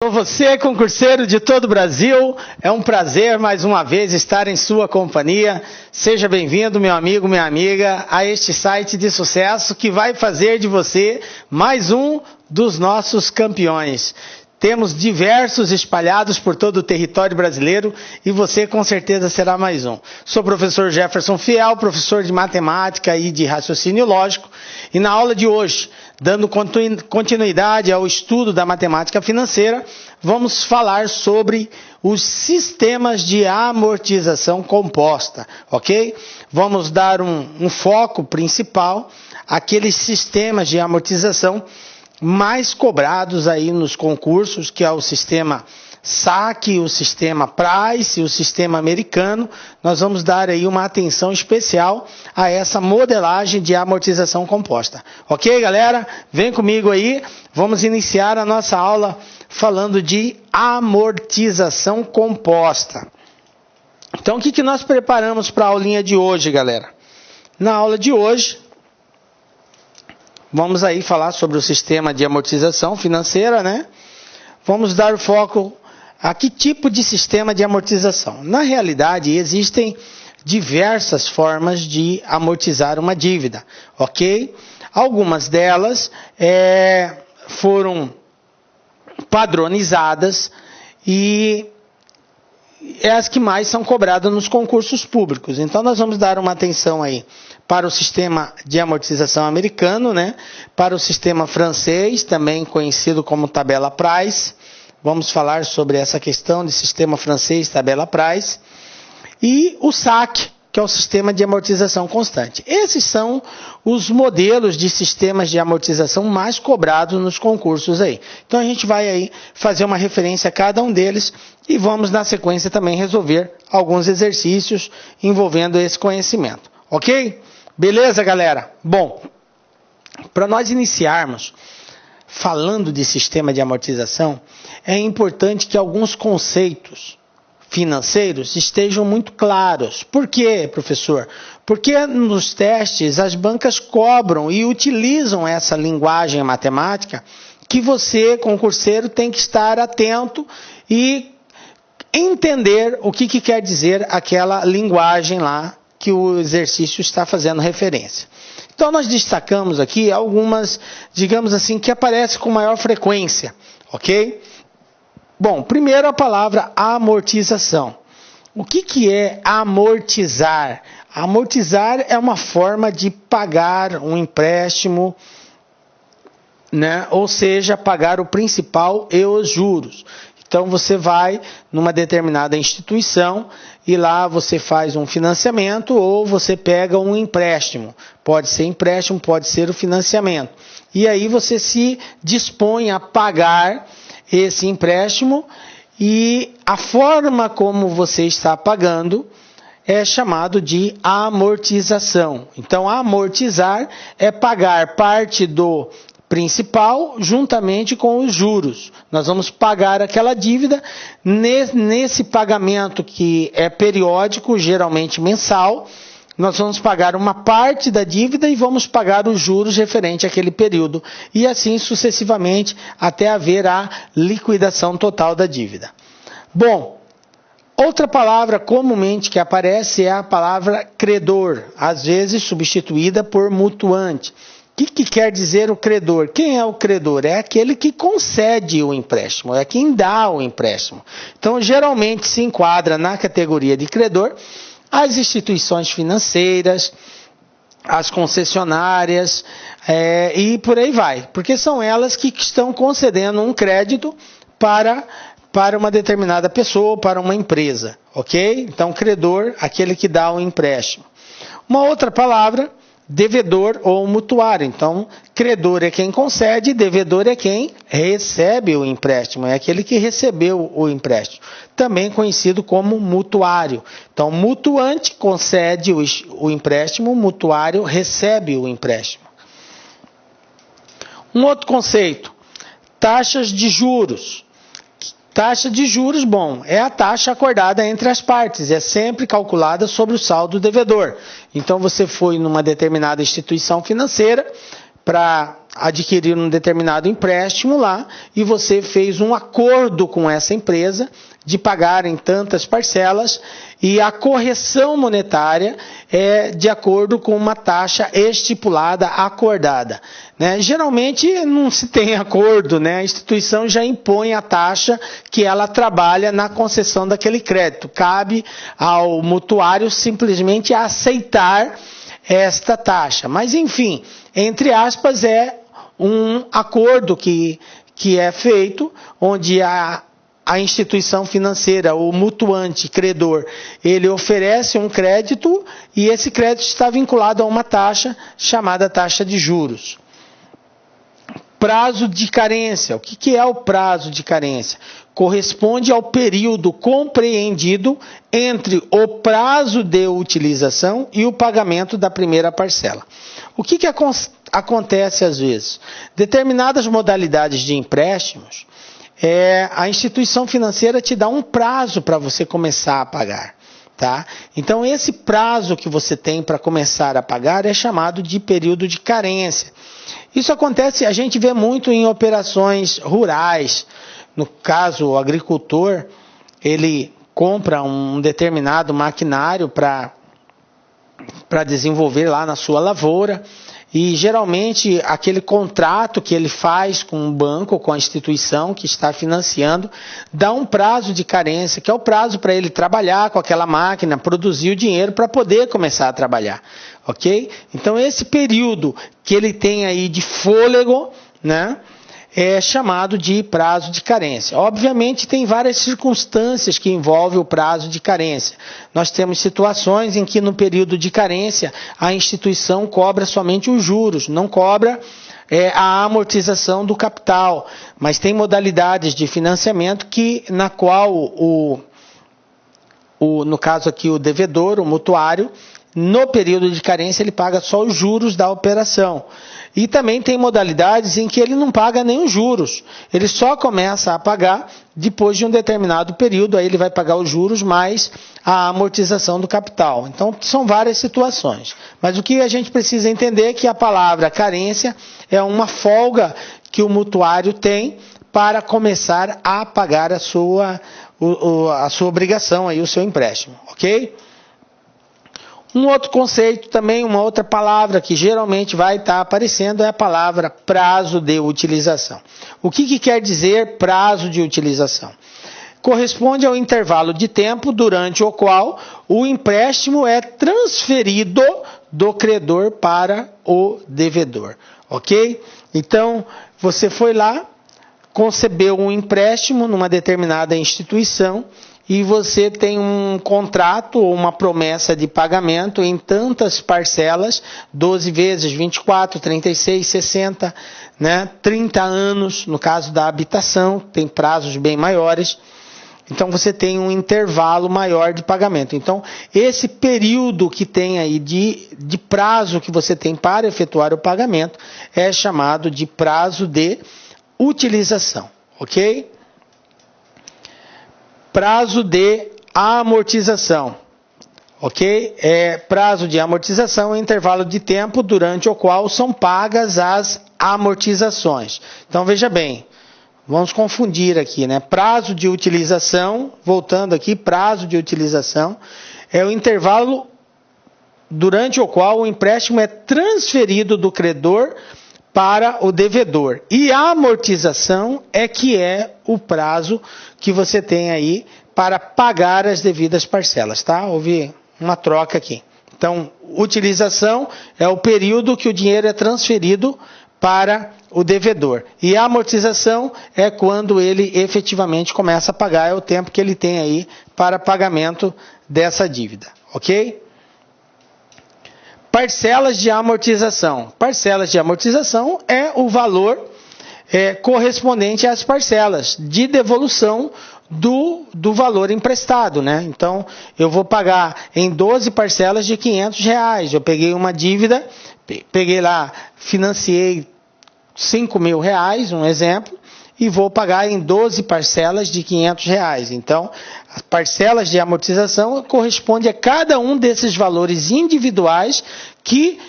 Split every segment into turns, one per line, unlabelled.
Você, concurseiro de todo o Brasil, é um prazer mais uma vez estar em sua companhia. Seja bem-vindo, meu amigo, minha amiga, a este site de sucesso que vai fazer de você mais um dos nossos campeões. Temos diversos espalhados por todo o território brasileiro e você com certeza será mais um. Sou o professor Jefferson Fiel, professor de matemática e de raciocínio lógico, e na aula de hoje, dando continuidade ao estudo da matemática financeira, vamos falar sobre os sistemas de amortização composta, ok? Vamos dar um foco principal àqueles sistemas de amortização mais cobrados aí nos concursos, que é o sistema SAC, o sistema Price, o sistema americano. Nós vamos dar aí uma atenção especial a essa modelagem de amortização composta. Ok, galera? Vem comigo aí. Vamos iniciar a nossa aula falando de amortização composta. Então, o que nós preparamos para a aulinha de hoje, galera? Na aula de hoje, vamos aí falar sobre o sistema de amortização financeira, né? Vamos dar foco a que tipo de sistema de amortização. Na realidade, existem diversas formas de amortizar uma dívida, ok? Algumas delas foram padronizadas e é as que mais são cobradas nos concursos públicos. Então, nós vamos dar uma atenção aí para o sistema de amortização americano, né? Para o sistema francês, também conhecido como tabela Price. Vamos falar sobre essa questão de sistema francês, tabela Price. E o SAC, que é o sistema de amortização constante. Esses são os modelos de sistemas de amortização mais cobrados nos concursos aí. Então a gente vai aí fazer uma referência a cada um deles e vamos na sequência também resolver alguns exercícios envolvendo esse conhecimento. Ok? Beleza, galera? Bom, para nós iniciarmos falando de sistema de amortização, é importante que alguns conceitos financeiros estejam muito claros. Por quê, professor? Porque nos testes as bancas cobram e utilizam essa linguagem matemática que você, concurseiro, tem que estar atento e entender o que quer dizer aquela linguagem lá que o exercício está fazendo referência. Então nós destacamos aqui algumas, digamos assim, que aparecem com maior frequência, ok? Bom, primeiro a palavra amortização. O que é amortizar? Amortizar é uma forma de pagar um empréstimo, né? Ou seja, pagar o principal e os juros. Então você vai numa determinada instituição e lá você faz um financiamento ou você pega um empréstimo. Pode ser empréstimo, pode ser o financiamento. E aí você se dispõe a pagar esse empréstimo e a forma como você está pagando é chamado de amortização. Então, amortizar é pagar parte do principal juntamente com os juros. Nós vamos pagar aquela dívida nesse pagamento que é periódico, geralmente mensal. Nós vamos pagar uma parte da dívida e vamos pagar os juros referente àquele período. E assim sucessivamente até haver a liquidação total da dívida. Bom, outra palavra comumente que aparece é a palavra credor, às vezes substituída por mutuante. O que quer dizer o credor? Quem é o credor? É aquele que concede o empréstimo, é quem dá o empréstimo. Então, geralmente se enquadra na categoria de credor as instituições financeiras, as concessionárias e por aí vai. Porque são elas que estão concedendo um crédito para uma determinada pessoa, para uma empresa, ok? Então, credor, aquele que dá o empréstimo. Uma outra palavra, devedor ou mutuário. Então, credor é quem concede, devedor é quem recebe o empréstimo, é aquele que recebeu o empréstimo. Também conhecido como mutuário. Então, mutuante concede o empréstimo, mutuário recebe o empréstimo. Um outro conceito, taxas de juros. Taxa de juros, bom, é a taxa acordada entre as partes, é sempre calculada sobre o saldo devedor. Então, você foi numa determinada instituição financeira para adquiriram um determinado empréstimo lá e você fez um acordo com essa empresa de pagar em tantas parcelas e a correção monetária é de acordo com uma taxa estipulada, acordada, né? Geralmente não se tem acordo, né? A instituição já impõe a taxa que ela trabalha na concessão daquele crédito. Cabe ao mutuário simplesmente aceitar esta taxa. Mas enfim, entre aspas, é um acordo que é feito, onde a instituição financeira, o mutuante, credor, ele oferece um crédito e esse crédito está vinculado a uma taxa chamada taxa de juros. Prazo de carência. O que é o prazo de carência? Corresponde ao período compreendido entre o prazo de utilização e o pagamento da primeira parcela. O que acontece às vezes? Determinadas modalidades de empréstimos, a instituição financeira te dá um prazo para você começar a pagar. Tá? Então, esse prazo que você tem para começar a pagar é chamado de período de carência. Isso acontece, a gente vê muito em operações rurais. No caso, o agricultor, ele compra um determinado maquinário para desenvolver lá na sua lavoura. E geralmente aquele contrato que ele faz com o banco, com a instituição que está financiando, dá um prazo de carência, que é o prazo para ele trabalhar com aquela máquina, produzir o dinheiro para poder começar a trabalhar, ok? Então esse período que ele tem aí de fôlego, né, é chamado de prazo de carência. Obviamente tem várias circunstâncias que envolvem o prazo de carência. Nós temos situações em que no período de carência a instituição cobra somente os juros, não cobra a amortização do capital, mas tem modalidades de financiamento na qual no caso aqui o devedor, o mutuário, no período de carência ele paga só os juros da operação. E também tem modalidades em que ele não paga nem os juros. Ele só começa a pagar depois de um determinado período, aí ele vai pagar os juros mais a amortização do capital. Então, são várias situações. Mas o que a gente precisa entender é que a palavra carência é uma folga que o mutuário tem para começar a pagar a sua obrigação, aí, o seu empréstimo, ok? Um outro conceito também, uma outra palavra que geralmente vai estar aparecendo é a palavra prazo de utilização. O que quer dizer prazo de utilização? Corresponde ao intervalo de tempo durante o qual o empréstimo é transferido do credor para o devedor, ok? Então, você foi lá, concebeu um empréstimo numa determinada instituição, e você tem um contrato ou uma promessa de pagamento em tantas parcelas, 12 vezes, 24, 36, 60, né? 30 anos, no caso da habitação, tem prazos bem maiores. Então você tem um intervalo maior de pagamento. Então esse período que tem aí de prazo que você tem para efetuar o pagamento é chamado de prazo de utilização, ok? Prazo de amortização, ok? Prazo de amortização é intervalo de tempo durante o qual são pagas as amortizações. Então veja bem, vamos confundir aqui, né? Prazo de utilização, voltando aqui, prazo de utilização é o intervalo durante o qual o empréstimo é transferido do credor para o devedor. E a amortização é o prazo que você tem aí para pagar as devidas parcelas, tá? Houve uma troca aqui. Então, utilização é o período que o dinheiro é transferido para o devedor. E a amortização é quando ele efetivamente começa a pagar, é o tempo que ele tem aí para pagamento dessa dívida, ok? Parcelas de amortização. Parcelas de amortização é o valor correspondente às parcelas de devolução do valor emprestado, né? Então, eu vou pagar em 12 parcelas de R$500. Eu peguei uma dívida, peguei lá, financiei R$5.000, um exemplo, e vou pagar em 12 parcelas de R$500. Então, as parcelas de amortização correspondem a cada um desses valores individuais que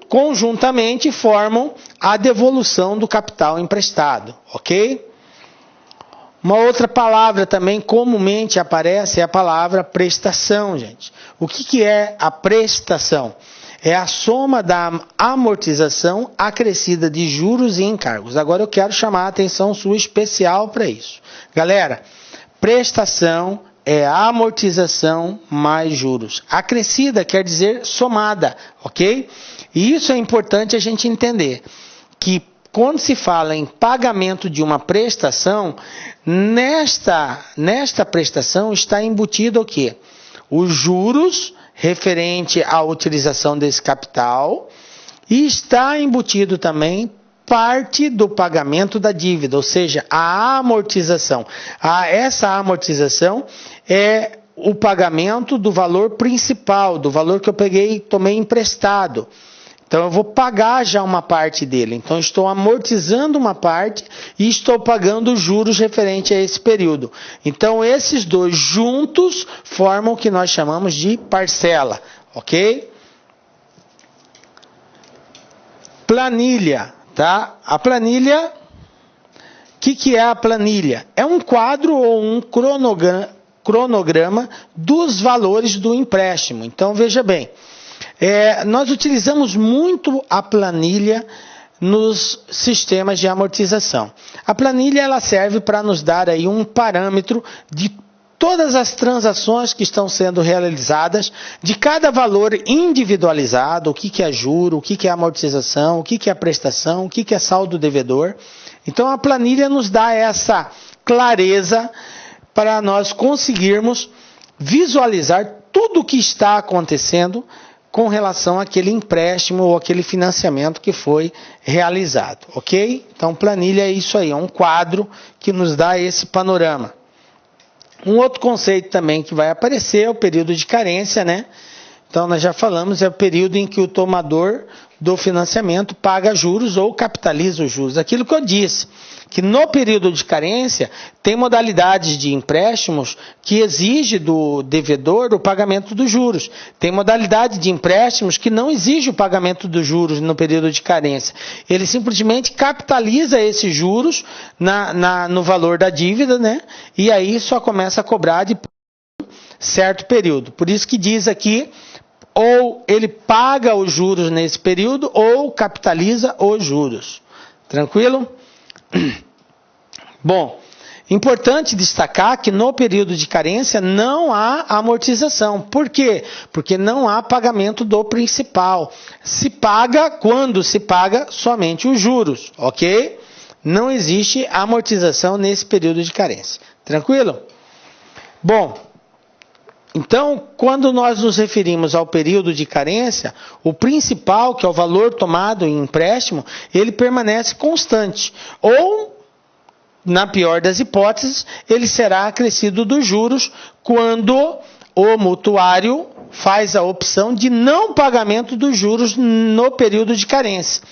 conjuntamente formam a devolução do capital emprestado, ok? Uma outra palavra também comumente aparece é a palavra prestação, gente. O que é a prestação? É a soma da amortização acrescida de juros e encargos. Agora eu quero chamar a atenção sua especial para isso. Galera, prestação é a amortização mais juros. Acrescida quer dizer somada, ok? E isso é importante a gente entender, que quando se fala em pagamento de uma prestação, nesta prestação está embutido o quê? Os juros referente à utilização desse capital e está embutido também parte do pagamento da dívida, ou seja, a amortização. Essa amortização é o pagamento do valor principal, do valor que eu peguei e tomei emprestado. Então eu vou pagar já uma parte dele. Então estou amortizando uma parte e estou pagando juros referente a esse período. Então esses dois juntos formam o que nós chamamos de parcela, ok? Planilha, tá? A planilha, o que é a planilha? É um quadro ou um cronograma dos valores do empréstimo. Então veja bem. Nós utilizamos muito a planilha nos sistemas de amortização. A planilha ela serve para nos dar aí um parâmetro de todas as transações que estão sendo realizadas, de cada valor individualizado, o que é juro, o que é amortização, o que é prestação, o que é saldo devedor. Então a planilha nos dá essa clareza para nós conseguirmos visualizar tudo o que está acontecendo com relação àquele empréstimo ou aquele financiamento que foi realizado, ok? Então, planilha é isso aí, é um quadro que nos dá esse panorama. Um outro conceito também que vai aparecer é o período de carência, né? Então, nós já falamos, é o período em que o tomador do financiamento paga juros ou capitaliza os juros. Aquilo que eu disse, que no período de carência tem modalidades de empréstimos que exige do devedor o pagamento dos juros. Tem modalidade de empréstimos que não exige o pagamento dos juros no período de carência. Ele simplesmente capitaliza esses juros no valor da dívida, né? E aí só começa a cobrar de certo período. Por isso que diz aqui, ou ele paga os juros nesse período, ou capitaliza os juros. Tranquilo? Bom, importante destacar que no período de carência não há amortização. Por quê? Porque não há pagamento do principal. Se paga quando se paga somente os juros, ok? Não existe amortização nesse período de carência. Tranquilo? Bom, então, quando nós nos referimos ao período de carência, o principal, que é o valor tomado em empréstimo, ele permanece constante. Ou, na pior das hipóteses, ele será acrescido dos juros quando o mutuário faz a opção de não pagamento dos juros no período de carência.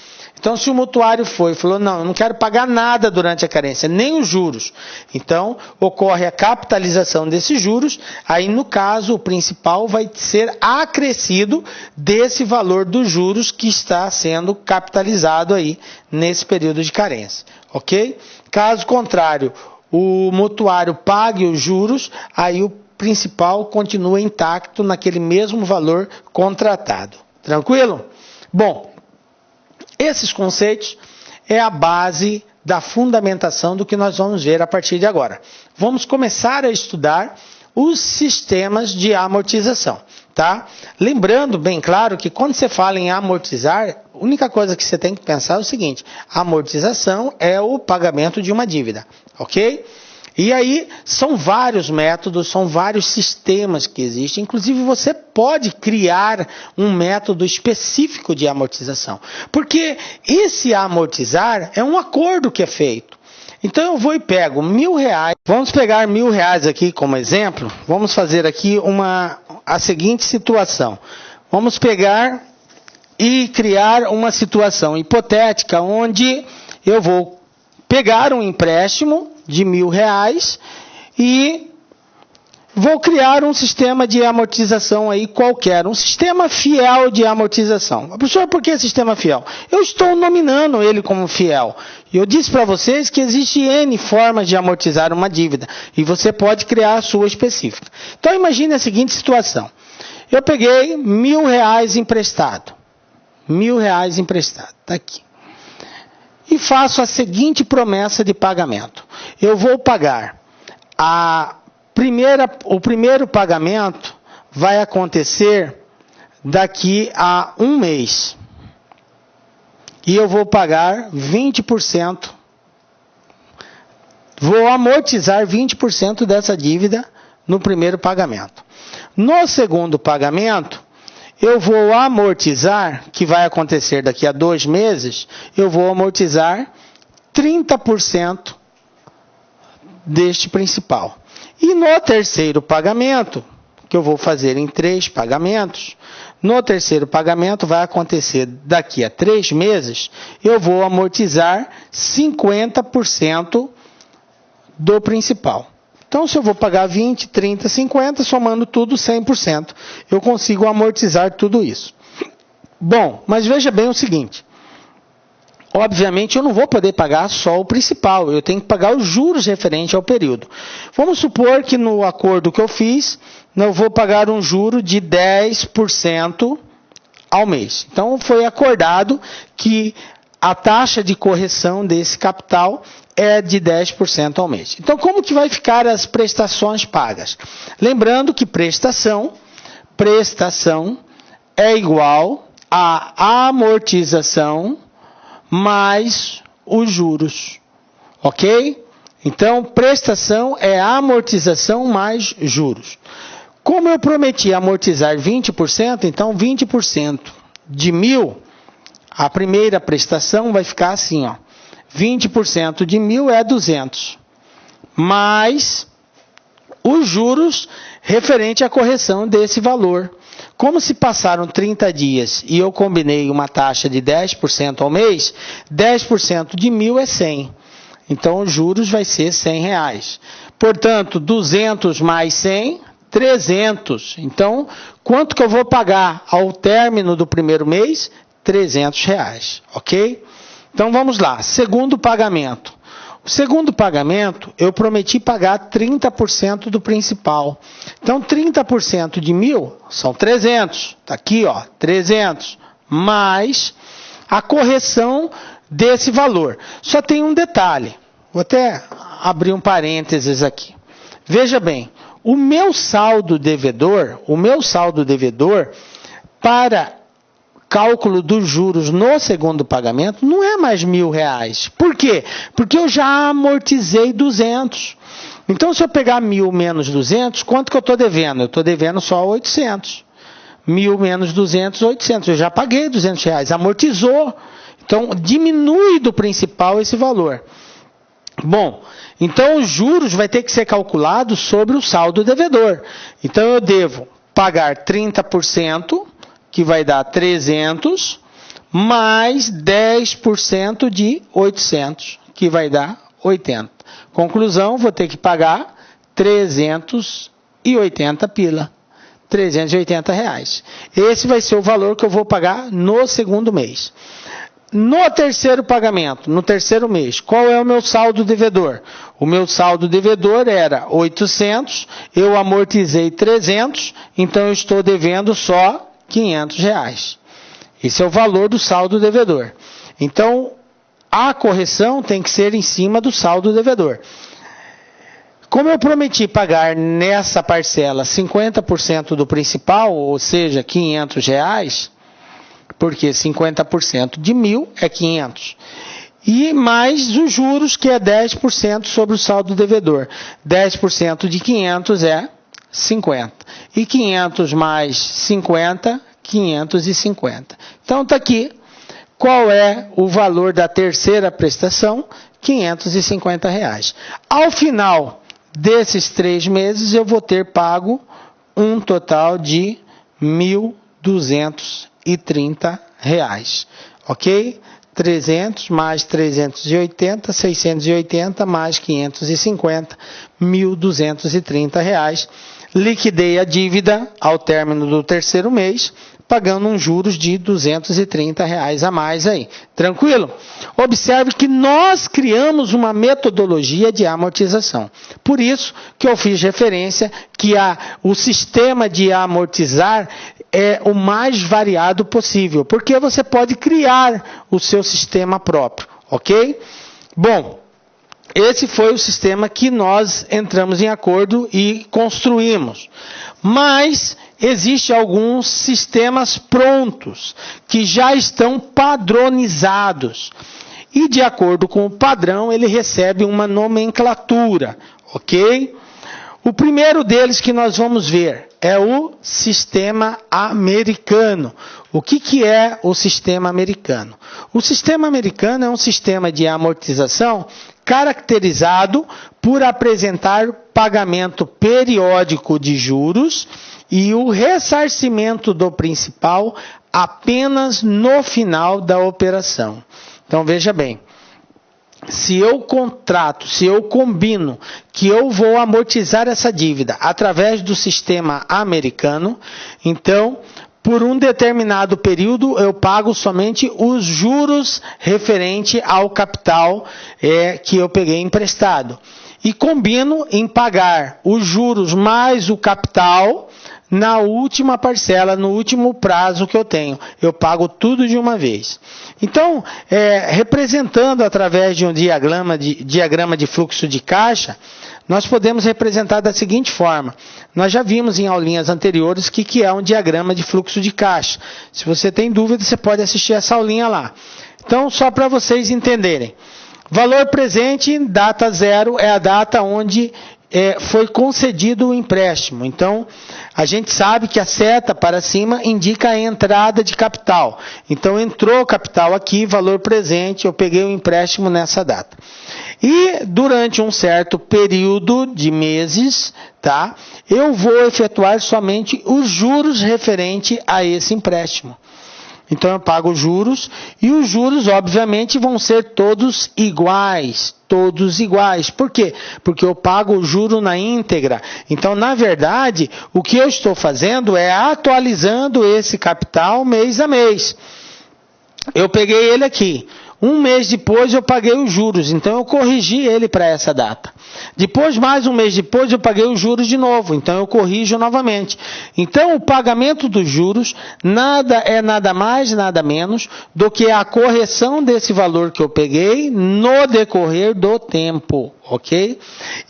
Então, se o mutuário falou, não, eu não quero pagar nada durante a carência, nem os juros. Então, ocorre a capitalização desses juros, aí no caso, o principal vai ser acrescido desse valor dos juros que está sendo capitalizado aí nesse período de carência, ok? Caso contrário, o mutuário pague os juros, aí o principal continua intacto naquele mesmo valor contratado. Tranquilo? Bom, esses conceitos é a base da fundamentação do que nós vamos ver a partir de agora. Vamos começar a estudar os sistemas de amortização, tá? Lembrando bem claro que quando você fala em amortizar, a única coisa que você tem que pensar é o seguinte: a amortização é o pagamento de uma dívida, ok? E aí, são vários métodos, são vários sistemas que existem. Inclusive, você pode criar um método específico de amortização. Porque esse amortizar é um acordo que é feito. Então, eu vou e pego R$1.000. Vamos pegar R$1.000 aqui como exemplo. Vamos fazer aqui a seguinte situação. Vamos pegar e criar uma situação hipotética onde eu vou pegar um empréstimo de R$1.000 e vou criar um sistema de amortização aí qualquer, um sistema fiel de amortização. Professor, por que sistema fiel? Eu estou nominando ele como fiel. E eu disse para vocês que existe N formas de amortizar uma dívida, e você pode criar a sua específica. Então imagine a seguinte situação. Eu peguei R$1.000 emprestado. R$1.000 emprestado, está aqui. E faço a seguinte promessa de pagamento. Eu vou pagar o primeiro pagamento vai acontecer daqui a um mês. E eu vou pagar 20%. Vou amortizar 20% dessa dívida no primeiro pagamento. No segundo pagamento, eu vou amortizar, que vai acontecer daqui a 2 meses, eu vou amortizar 30% deste principal. E no terceiro pagamento, que eu vou fazer em 3 pagamentos, no terceiro pagamento vai acontecer daqui a 3 meses, eu vou amortizar 50% do principal. Então, se eu vou pagar 20, 30, 50, somando tudo 100%, eu consigo amortizar tudo isso. Bom, mas veja bem o seguinte. Obviamente, eu não vou poder pagar só o principal, eu tenho que pagar os juros referentes ao período. Vamos supor que no acordo que eu fiz, eu vou pagar um juro de 10% ao mês. Então, foi acordado que a taxa de correção desse capital é de 10% ao mês. Então, como que vai ficar as prestações pagas? Lembrando que prestação é igual a amortização mais os juros, ok? Então, prestação é amortização mais juros. Como eu prometi amortizar 20%, então 20% de 1.000, a primeira prestação vai ficar assim, ó. 20% de 1.000 é 200, mais os juros referente à correção desse valor. Como se passaram 30 dias e eu combinei uma taxa de 10% ao mês, 10% de 1.000 é 100. Então, os juros vai ser R$100. Portanto, 200 mais 100, 300. Então, quanto que eu vou pagar ao término do primeiro mês? R$300, ok? Então, vamos lá. Segundo pagamento. O segundo pagamento, eu prometi pagar 30% do principal. Então, 30% de 1.000 são 300. Está aqui, ó, 300. Mais a correção desse valor. Só tem um detalhe. Vou até abrir um parênteses aqui. Veja bem, o meu saldo devedor para cálculo dos juros no segundo pagamento não é mais R$1.000. Por quê? Porque eu já amortizei 200. Então, se eu pegar 1.000 menos 200, quanto que eu estou devendo? Eu estou devendo só 800. 1.000 menos 200, 800. Eu já paguei R$200, amortizou. Então, diminui do principal esse valor. Bom, então os juros vai ter que ser calculado sobre o saldo devedor. Então, eu devo pagar 30%, que vai dar 300, mais 10% de 800, que vai dar 80. Conclusão, vou ter que pagar 380 pila. R$380. Esse vai ser o valor que eu vou pagar no segundo mês. No terceiro pagamento, no terceiro mês, qual é o meu saldo devedor? O meu saldo devedor era 800, eu amortizei 300, então eu estou devendo só R$500. Esse é o valor do saldo devedor. Então, a correção tem que ser em cima do saldo devedor. Como eu prometi pagar nessa parcela 50% do principal, ou seja, R$500, porque 50% de 1.000 é 500. E mais os juros, que é 10% sobre o saldo devedor. 10% de 500 é 50. E 500 mais 50, 550. Então, está aqui. Qual é o valor da terceira prestação? R$550. Ao final desses 3 meses, eu vou ter pago um total de R$1.230. Ok? 300 mais 380, 680 mais 550, R$ 1.230. Liquidei a dívida ao término do terceiro mês, pagando uns juros de R$ 230 a mais aí. Tranquilo? Observe que nós criamos uma metodologia de amortização. Por isso que eu fiz referência que o sistema de amortizar é o mais variado possível, porque você pode criar o seu sistema próprio, ok? Bom, esse foi o sistema que nós entramos em acordo e construímos. Mas existem alguns sistemas prontos, que já estão padronizados. E de acordo com o padrão, ele recebe uma nomenclatura, ok? O primeiro deles que nós vamos ver é o sistema americano. O que é o sistema americano? O sistema americano é um sistema de amortização caracterizado por apresentar pagamento periódico de juros e o ressarcimento do principal apenas no final da operação. Então veja bem, se eu combino que eu vou amortizar essa dívida através do sistema americano, então por um determinado período eu pago somente os juros referente ao capital que eu peguei emprestado. E combino em pagar os juros mais o capital na última parcela, no último prazo que eu tenho. Eu pago tudo de uma vez. Então, representando através de um diagrama de fluxo de caixa, nós podemos representar da seguinte forma. Nós já vimos em aulinhas anteriores o que é um diagrama de fluxo de caixa. Se você tem dúvida, você pode assistir essa aulinha lá. Então, só para vocês entenderem. Valor presente, data zero, é a data onde foi concedido o empréstimo. Então, a gente sabe que a seta para cima indica a entrada de capital. Então, entrou capital aqui, valor presente, eu peguei o empréstimo nessa data. E durante um certo período de meses, tá, eu vou efetuar somente os juros referente a esse empréstimo. Então eu pago os juros e os juros obviamente vão ser todos iguais. Por quê? Porque eu pago o juro na íntegra. Então, na verdade, o que eu estou fazendo é atualizando esse capital mês a mês. Eu peguei ele aqui. Um mês depois eu paguei os juros, então eu corrigi ele para essa data. Depois, mais um mês depois, eu paguei os juros de novo, então eu corrijo novamente. Então, o pagamento dos juros nada mais, nada menos do que a correção desse valor que eu peguei no decorrer do tempo, ok?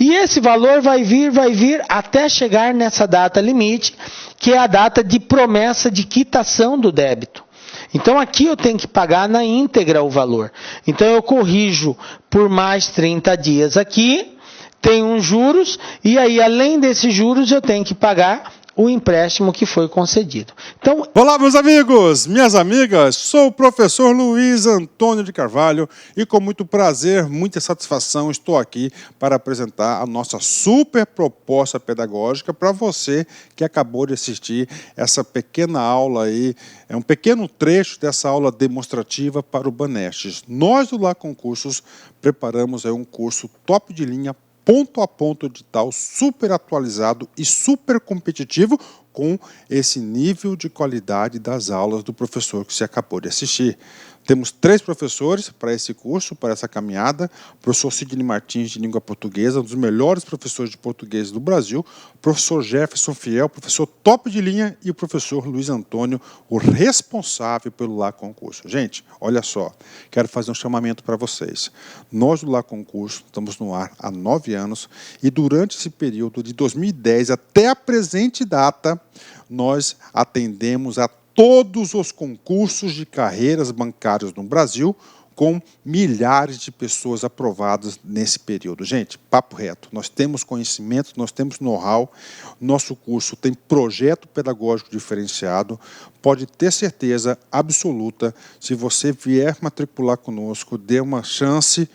E esse valor vai vir até chegar nessa data limite, que é a data de promessa de quitação do débito. Então, aqui eu tenho que pagar na íntegra o valor. Então, eu corrijo por mais 30 dias aqui, tem uns juros, e aí, além desses juros, eu tenho que pagar o empréstimo que foi concedido. Então,
olá, meus amigos, minhas amigas, sou o professor Luiz Antônio de Carvalho e com muito prazer, muita satisfação, estou aqui para apresentar a nossa super proposta pedagógica para você que acabou de assistir essa pequena aula aí, é um pequeno trecho dessa aula demonstrativa para o Banestes. Nós do Lá Concursos preparamos aí um curso top de linha, ponto a ponto edital, super atualizado e super competitivo com esse nível de qualidade das aulas do professor que você acabou de assistir. Temos 3 professores para esse curso, para essa caminhada. O professor Sidney Martins, de língua portuguesa, um dos melhores professores de português do Brasil. O professor Jefferson Fiel, professor top de linha. E o professor Luiz Antônio, o responsável pelo Lá Concurso. Gente, olha só, quero fazer um chamamento para vocês. Nós do Lá Concurso estamos no ar há 9 anos e durante esse período de 2010 até a presente data, nós atendemos a todos os concursos de carreiras bancárias no Brasil, com milhares de pessoas aprovadas nesse período. Gente, papo reto, nós temos conhecimento, nós temos know-how, nosso curso tem projeto pedagógico diferenciado, pode ter certeza absoluta, se você vier matricular conosco, dê uma chance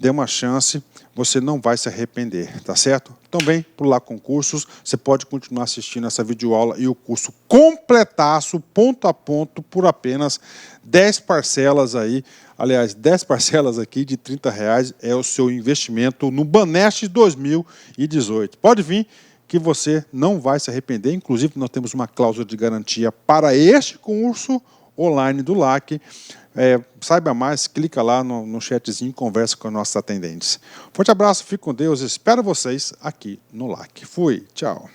dê uma chance, você não vai se arrepender, tá certo? Também, por lá concursos, você pode continuar assistindo essa videoaula e o curso completaço, ponto a ponto, por apenas 10 parcelas aí. Aliás, 10 parcelas aqui de R$30 é o seu investimento no Banest 2018. Pode vir que você não vai se arrepender. Inclusive, nós temos uma cláusula de garantia para este curso online do LAC. Saiba mais, clica lá no chatzinho e conversa com os nossos atendentes. Forte abraço, fique com Deus, espero vocês aqui no LAC. Fui, tchau.